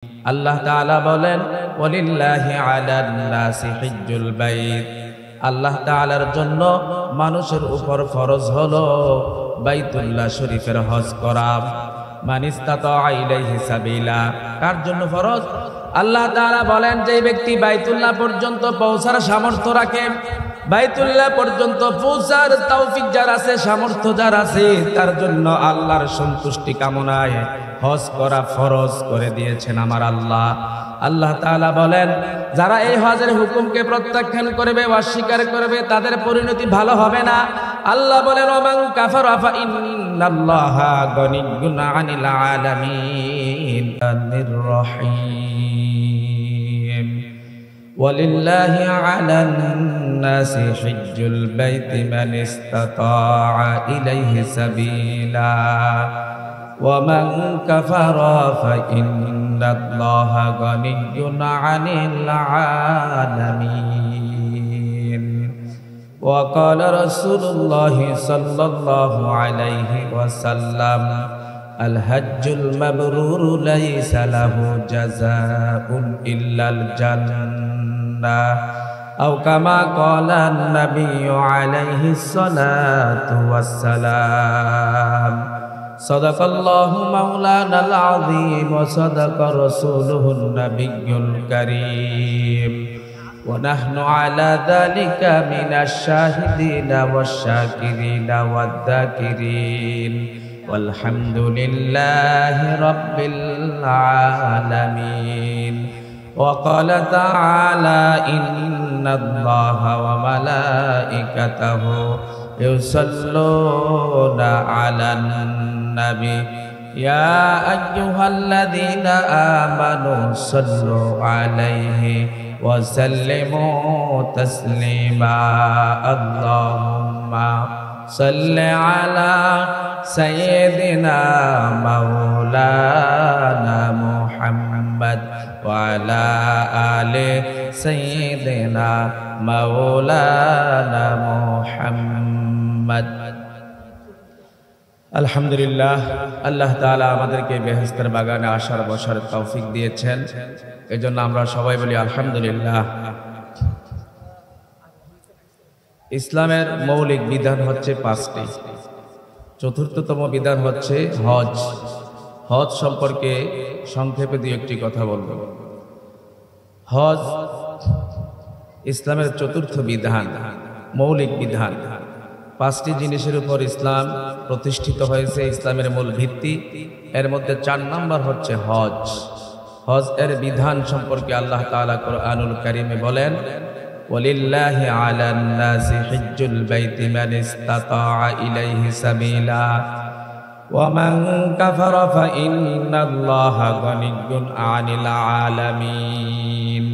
আল্লাহ তাআলা বলেন ওয়ালিল্লাহি আলান নাসি হিজ্জুল বাইত, আল্লাহ তাআলার জন্য মানুষের উপর ফরজ হলো বাইতুল্লাহ শরীফের হজ করা। মান ইসতাতা ইলাইহি সাবিলা, কার জন্য ফরজ? আল্লাহ তাআলা বলেন যে ব্যক্তি বাইতুল্লাহ পর্যন্ত পৌঁছার সামর্থ্য রাখে, বাইতুল্লাহ পর্যন্ত পৌঁছার তৌফিক যার আছে, সামর্থ্য যার আছে, তার জন্য আল্লাহর সন্তুষ্টি কামনায় হজ করা ফরজ করে দিয়েছেন আমার আল্লাহ। আল্লাহ তাআলা বলেন যারা এই হজের হুকুমকে প্রত্যাখ্যান করবে, অস্বীকার করবে, তাদের পরিণতি ভালো হবে না। আল্লাহ বলেন ওমান কাফারা ফা ইন্নাল্লাহা গনিয়্যুন আনিল আলামিন আনির রহিম। ওয়ালিল্লাহি আলান নাসি হিজ্জুল বাইতি মান ইসতাতাআ ইলাইহি সাবিলা ওয়ামান কাফারা ফা ইন্নাল্লাহা গনিয়্যুন আনিল আলামিন। وقال رسول الله صلى الله عليه وسلم الحج المبرور ليس له جزاء إلا الجنة أو كما قال النبي عليه الصلاة والسلام صدق الله مولانا العظيم وصدق رسوله النبي الكريم ونحن على ذلك من الشاهدين والشاكرين والذاكرين والحمد لله رب العالمين. وقال تعالى إن الله وملائكته يصلون على النبي يا أيها الذين آمنوا صلوا عليه وسلموا تسليما. اللهم صل على سيدنا مولانا محمد وعلى آل سيدنا مولانا محمد. আলহামদুলিল্লাহ, আল্লাহ তাআলা আমাদেরকে বেহেশতের বাগানে আসার বসার তৌফিক দিয়েছেন, এজন্য আমরা সবাই বলি আলহামদুলিল্লাহ। ইসলামের মৌলিক বিধান হচ্ছে পাঁচটি। চতুর্থতম বিধান হচ্ছে হজ। হজ সম্পর্কে সংক্ষেপে দুই একটি কথা বলবো। হজ ইসলামের চতুর্থ বিধান, মৌলিক বিধান। পাঁচটি জিনিসের উপর ইসলাম প্রতিষ্ঠিত হয়েছে, ইসলামের মূল ভিত্তি। এর মধ্যে 4 নম্বর হচ্ছে হজ। হজ এর বিধান সম্পর্কে আল্লাহ তাআলা কোরআনুল কারীমে বলেন ওয়ালিল্লাহি আলান নাসি হিজ্জুল বাইতি মান ইসতাতাআ ইলাইহি সাবিলা ওয়ামান কাফারা ফা ইন্নাল্লাহা গনিয়্যুন আনিল আলামিন।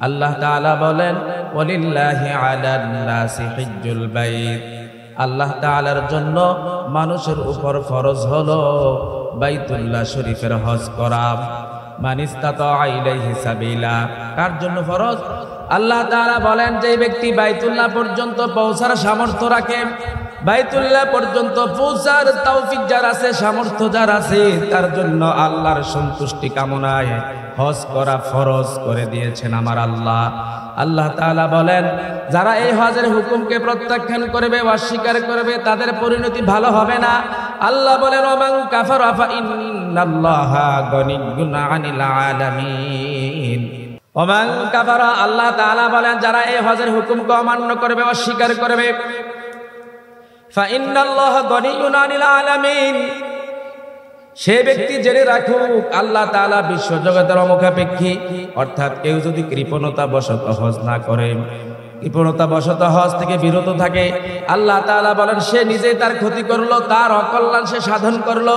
আল্লাহ তাআলা বলেন ওয়ালিল্লাহি আলান নাসি হিজ্জুল বাইত, আল্লাহ তাআলার জন্য মানুষের উপর ফরজ হলো বাইতুল্লাহ শরীফের হজ করা। মান ইসতাতাআ ইলাইহি সাবিলা, কার জন্য ফরজ? আল্লাহ তাআলা বলেন যে ব্যক্তি বাইতুল্লাহ পর্যন্ত পৌঁছার সামর্থ্য রাখে, বাইতুল্লাহ পর্যন্ত পৌঁছার তৌফিক যার আছে, সামর্থ্য যার আছে, তার জন্য আল্লাহর সন্তুষ্টি কামনায় হজ করা ফরজ করে দিয়েছেন আমার আল্লাহ। আল্লাহ তাআলা বলেন যারা এই হজের হুকুমকে প্রত্যাখ্যান করবে, অস্বীকার করবে, তাদের পরিণতি ভালো হবে না। আল্লাহ বলেন ওমান কাফারা ফা ইন্নাল্লাহা গনিয়্যুন আনিল আলামিন। ওমান কাফারা, আল্লাহ তাআলা বলেন যারা এই হজের হুকুমকে অমান্য করবে, অস্বীকার করবে, ফা ইন্নাল্লাহা গনিয়্যুন আনিল আলামিন, সে ব্যক্তি জেনে রাখুক আল্লাহ তাআলা বিশ্বজগতের অমুখাপেক্ষী। অর্থাৎ কেউ যদি কৃপণতা বশত হজ না করে, কৃপণতা বশত হজ থেকে বিরত থাকে, আল্লাহ তাআলা বলেন সে নিজেই তার ক্ষতি করলো, তার অকল্যাণ সে সাধন করলো।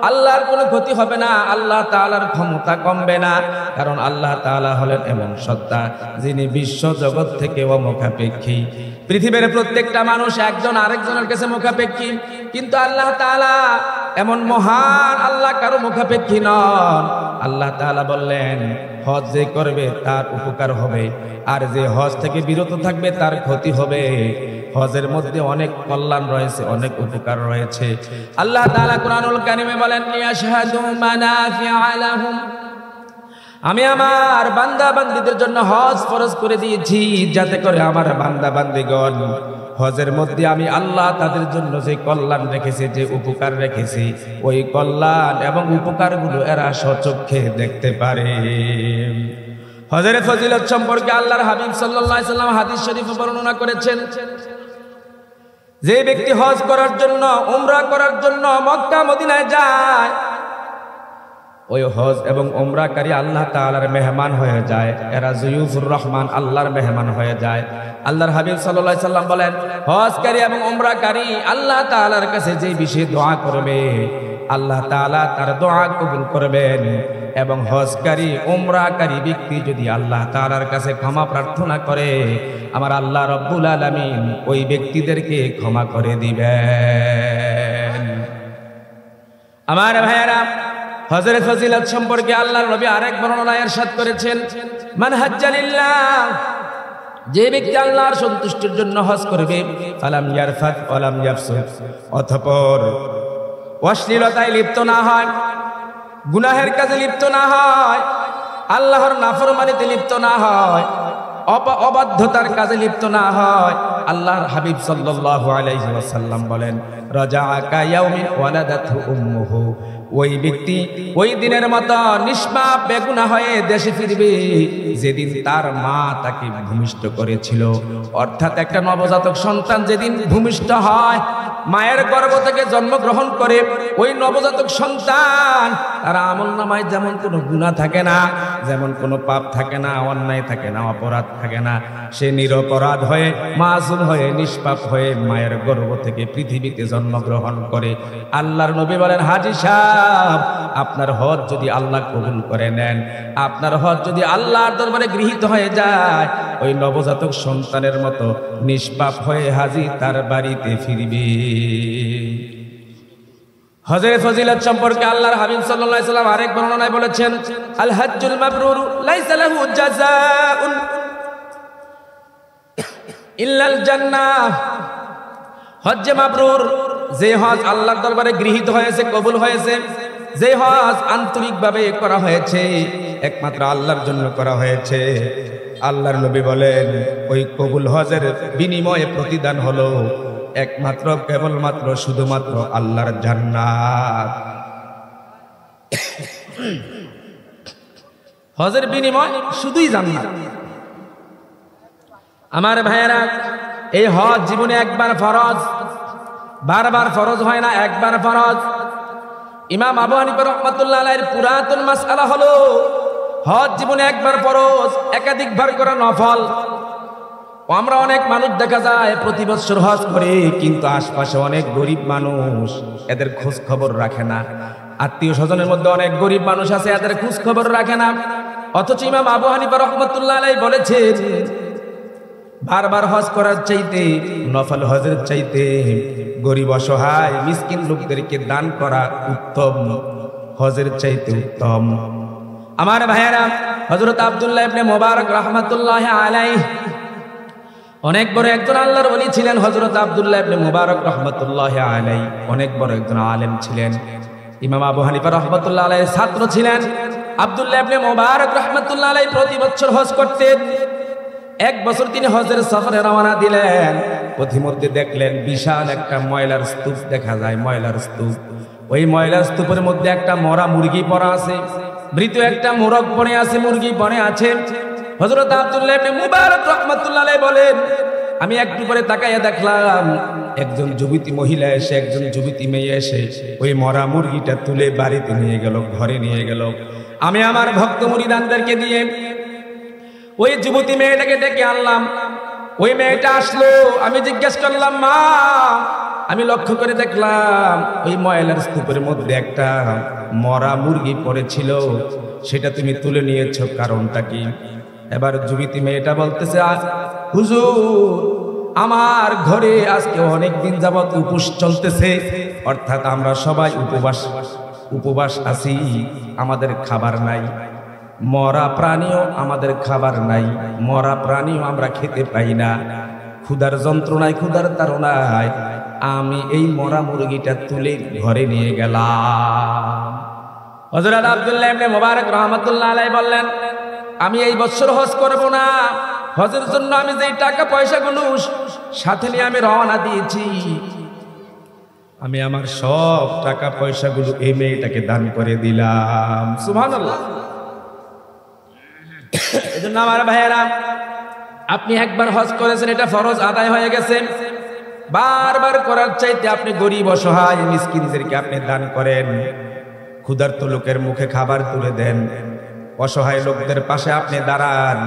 আল্লাহর কোনো ক্ষতি হবে না, আল্লাহ তাআলার ক্ষমতা কমবে না, কারণ আল্লাহ তাআলা হলেন এমন সত্তা যিনি বিশ্ব জগৎ থেকে অমুখাপেক্ষী। পৃথিবীর প্রত্যেকটা মানুষ একজন আরেকজনের কাছে মুখাপেক্ষী, কিন্তু আল্লাহ তাআলা এমন মহান, আল্লাহ কারো মুখাপেক্ষী নন। আল্লাহ তাআলা বললেন হজ যে করবে তার উপকার হবে, আর যে হজ থেকে বিরত থাকবে তার ক্ষতি হবে। হজের মধ্যে অনেক কল্যাণ রয়েছে, অনেক উপকার রয়েছে। আল্লাহ তাআলা কুরআনুল কারীমে বলেন ইয়াশহাদু মানাফিআ লাহুম আমি আমার বান্দা বান্দীদের জন্য হজ ফরজ করে দিয়েছি, যাতে করে আমার বান্দা বান্দীগণ হজের মধ্যে আমি আল্লাহ তাদের জন্য যে কল্যাণ রেখেছে, যে উপকার রেখেছি, ওই কল্যাণ এবং উপকারগুলো এরা স্বচক্ষে দেখতে পারে। হজের ফজিলত সম্পর্কে আল্লাহর হাবিব সাল্লাল্লাহু আলাইহি সাল্লাম হাদিস শরীফে বর্ণনা করেছেন, যে ব্যক্তি হজ করার জন্য, উমরা করার জন্য মক্কা মদিনায় যায়, ওই হজ এবং উমরাকারী আল্লাহ তাআলার মেহমান হয়ে যায়, এরা যুয়ুফুর রহমান, আল্লাহর মেহমান হয়ে যায়। আল্লাহর হাবিব সাল্লাল্লাহু আলাইহি সাল্লাম বলেন, হজকারী এবং উমরাকারী আল্লাহ তাআলার কাছে যে বিষয়ে দোয়া করবে, আল্লাহ তাআলা তার দোয়া কবুল করবেন। এবং হজকারী উমরাকারী ব্যক্তি যদি আল্লাহ তাআলার কাছে ক্ষমা প্রার্থনা করে, আমার আল্লাহ রব্বুল আলামিন ওই ব্যক্তিদেরকে ক্ষমা করে দিবেন। আমার ভাইয়েরা, হজের ফজিলত সম্পর্কে আল্লাহর নবী আরেক বর্ণনায় ইরশাদ করেছেন, মান হাজ্জা লিল্লাহ, যে ব্যক্তি আল্লাহর সন্তুষ্টির জন্য হজ করবে, ফালাম ইয়ারফাত ওয়ালাম ইয়াফসুক, অতঃপর অশ্লীলতায় লিপ্ত না হয়, গুনাহের কাজে লিপ্ত না হয়, আল্লাহর নাফরমানিতে লিপ্ত না হয়, অবাধ্যতার কাজে লিপ্ত না হয়, আল্লাহর হাবিব সাল্লাল্লাহু আলাইহি ওয়াসাল্লাম বলেন, রাজাআকা ইয়াউমিন ওয়ালাদাতহু উম্মুহু, ওই ব্যক্তি ওই দিনের মতো নিষ্পাপ বেগুনাহ হয়ে দেশে ফিরবে যেদিন তার মা তাকে ভূমিষ্ঠ করেছিল। অর্থাৎ একটা নবজাতক সন্তান যেদিন ভূমিষ্ঠ হয়, মায়ের গর্ভ থেকে জন্মগ্রহণ করে, ওই নবজাতক সন্তান তার আমলনামায় যেমন কোনো গুনাহ থাকে না, যেমন কোনো পাপ থাকে না, অন্যায় থাকে না, অপরাধ থাকে না, সে নিরপরাধ হয়ে, মাসুম হয়ে, নিষ্পাপ হয়ে মায়ের গর্ভ থেকে পৃথিবীতে জন্মগ্রহণ করে। আল্লাহর নবী বলেন, হাজী সাহেব, আপনার হজ যদি আল্লাহ কবুল করে নেন, আপনার হজ যদি আল্লাহর দরবারে গৃহীত হয়ে যায়, ওই নবজাতক সন্তানের মতো নিষ্পাপ হয়ে হাজী তার বাড়িতে ফিরবে। হজের ফজিলত সম্পর্কে আল্লাহর হাবিব সাল্লাল্লাহু আলাইহি সাল্লাম আরেক বর্ণনায় বলেছেন, আল হাজ্জুল মাবরুর লাইসা লাহু জাযাউন ইল্লাল জান্নাহ, হজ মাবরুর, যে হজ আল্লাহর দরবারে গৃহীত হয়েছে, কবুল হয়েছে, যে হজ আন্তরিকভাবে করা হয়েছে, একমাত্র আল্লাহর জন্য করা হয়েছে, আল্লাহর নবী বলেন, ওই কবুল হজের বিনিময়ে প্রতিদান হলো একমাত্র, কেবলমাত্র, শুধুমাত্র আল্লাহর জান্নাত। হজের বিনিময় শুধুই জান্নাত। আমার ভাইয়েরা, এই হজ জীবনে একবার ফরজ, বারবার ফরজ হয় না, একবার ফরজ। ইমাম আবু হানিফা রাহমাতুল্লাহ আলাইহির পুরাতন মাসআলা হলো, হজ জীবনে একবার ফরজ, একাধিকবার করা নফল। আমরা অনেক মানুষ দেখা যায় প্রতি বছর হজ করে, কিন্তু আশপাশে অনেক গরিব মানুষ, এদের খোঁজ খবর রাখে না। আত্মীয় স্বজনের মধ্যে অনেক গরিব মানুষ আছে, এদের খোঁজ খবর রাখে না। অথচ ইমাম আবু হানিফা রাহমাতুল্লাহ আলাইহি বলেছেন, বারবার হজ করার চাইতে, নফল হজের চাইতে গরিব অসহায় মিসকিন লোকদেরকে দান করা উত্তম, হজের চাইতে উত্তম। আমার ভাইয়েরা, হযরত আব্দুল্লাহ ইবনে মুবারক রাহমাতুল্লাহি আলাইহি অনেক বড় একজন আল্লাহর ওলি ছিলেন। হযরত আব্দুল্লাহ ইবনে মুবারক রাহমাতুল্লাহি আলাইহি অনেক বড় একজন আলেম ছিলেন। ইমাম আবু হানিফা রাহমাতুল্লাহ আলাইহির ছাত্র ছিলেন। আব্দুল্লাহ ইবনে মুবারক রাহমাতুল্লাহ আলাইহি প্রতি বছর হজ করতেন। এক বছর তিনি হজের সফরে রওনা দিলেন। পথিমধ্যে দেখলেন বিশাল একটা ময়লার স্তূপ দেখা যায়, ময়লার স্তূপ। ওই ময়লার স্তূপের মধ্যে একটা মরা মুরগি পড়া আছে, মৃত একটা মোরগ পড়ে আছে, মুরগি পড়ে আছে। হযরত আব্দুল্লাহ ইবনে মুবারক রাহমাতুল্লাহ আলাইহি বলেন, আমি একটু করে তাকাইয়া দেখলাম একজন যুবতী মহিলা এসে, একজন যুবতী মেয়ে এসে ওই মরা মুরগিটা তুলে বাড়িতে নিয়ে গেল, ঘরে নিয়ে গেল। আমি আমার ভক্ত মুরিদানদেরকে দিয়ে ওই যুবতী মেয়েটাকে ডেকে আনলাম। ওই মেয়েটা আসলো, আমি জিজ্ঞেস করলাম, মা, আমি লক্ষ্য করে দেখলাম ওই ময়লার স্তূপের মধ্যে একটা মরা মুরগি পড়েছিল, সেটা তুমি তুলে নিয়েছো, কারণটা কি? এবার যুবতী মেয়েটা বলতেছে, হুজুর, আমার ঘরে আজকে অনেক দিন যাবত উপোস চলতেছে, অর্থাৎ আমরা সবাই উপবাস আছি, আমাদের খাবার নাই, মরা প্রাণীও আমাদের খাবার নাই, মরা প্রাণীও আমরা খেতে পাই না, ক্ষুধার যন্ত্রণায়, ক্ষুধার তাড়নায় আমি এই মরা মুরগিটা তুলে ঘরে নিয়ে গেলাম। হযরত আব্দুল্লাহ ইবনে মুবারক রাহমাতুল্লাহ আলাইহি বললেন, আমি এই বছর হজ করব না। হজের জন্য আমি যেই টাকা পয়সাগুলো সাথে নিয়ে আমি রওনা দিয়েছি, আমি আমার সব টাকা পয়সাগুলো এই মেয়েটাকে দান করে দিলাম। সুবহানাল্লাহ। এজন্য আমার ভাইয়েরা, আপনি একবার হজ করেছেন, এটা ফরজ আদায় হয়ে গেছে। বারবার করার চাইতে আপনি গরিব অসহায় মিসকিনদেরকে আপনি দান করেন, ক্ষুধার্ত লোকের মুখে খাবার তুলে দেন, অসহায় লোকদের পাশে আপনি দাঁড়ান,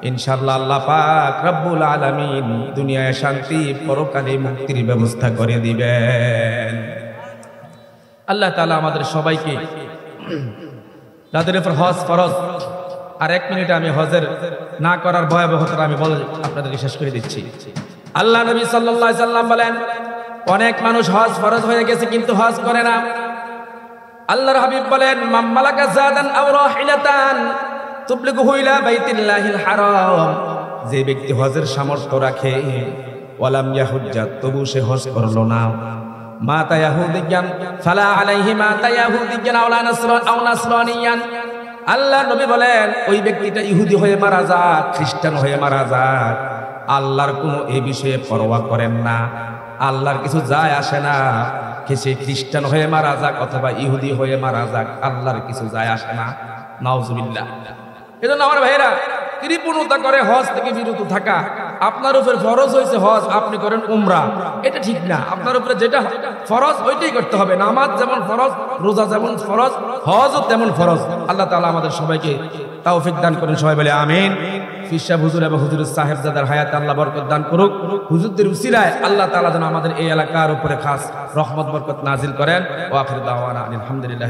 ইনশাআল্লাহ আল্লাহ পাক রব্বুল আলামিন দুনিয়ায় শান্তি, পরকালে মুক্তির ব্যবস্থা করে দিবেন। আল্লাহ তাআলা আমাদের সবাইকে, যাদের উপর হজ ফরজ। আর 1 মিনিটে আমি হজের না করার ভয়াবহতা আমি বলে আপনাদেরকে শেষ করে দিচ্ছি। আল্লাহ নবী সাল্লাল্লাহু আলাইহি সাল্লাম বলেন, অনেক মানুষ হজ ফরজ হয়ে গেছে কিন্তু হজ করে না। আল্লাহর হাবিব বলেন, মান মালাকা যাদান আও রাহিলাতান তুবলিগুহু ইলা বাইতিল্লাহিল হারাম, যে ব্যক্তি হজের সামর্থ্য রাখে, ওয়ালাম ইয়াহুজ্জা, তবু সে হজ করলো না, মাতা ইয়াহুদিয়ান ফালা আলাইহি মাতা ইয়াহুদিয়ান আও নাসরানিয়ান, আল্লাহ নবী বলেন ওই ব্যক্তিটা ইহুদি হয়ে মারা যাক, খ্রিস্টান হয়ে মারা যাক, আল্লাহর কোনো এই বিষয়ে পরোয়া করেন না, আল্লাহর কিছু যায় আসে না। সে খ্রিস্টান হয়ে মারা যাক অথবা ইহুদি হয়ে মারা যাক, আল্লাহর কিছু যায় আসে না। নাউজুবিল্লাহ। এজন্য আমার ভাইরা, কৃপণতা করে হজ থেকে বিরত থাকা। আপনার উপর ফরজ হয়েছে হজ, আপনি করেন উমরা, এটা ঠিক না। আপনার উপরে যেটা ফরজ ওইটাই করতে হবে। নামাজ যেমন ফরজ, রোজা যেমন ফরজ, হজও তেমন ফরজ। আল্লাহ তাআলা আমাদের সবাইকে তৌফিক দান করেন। সবাই বলে আমিন। পীর সাহেব হুজুর এবং হুজুরের সাহেবজাদার হায়াতে আল্লাহ বরকত দান করুক। হুজুরদের উসিলায় আল্লাহ তাআলা যেন আমাদের এই এলাকার উপরে খাস রহমত বরকত নাজিল করেন। ওয়া আখিরু দাওয়ানা আলহামদুলিল্লাহ।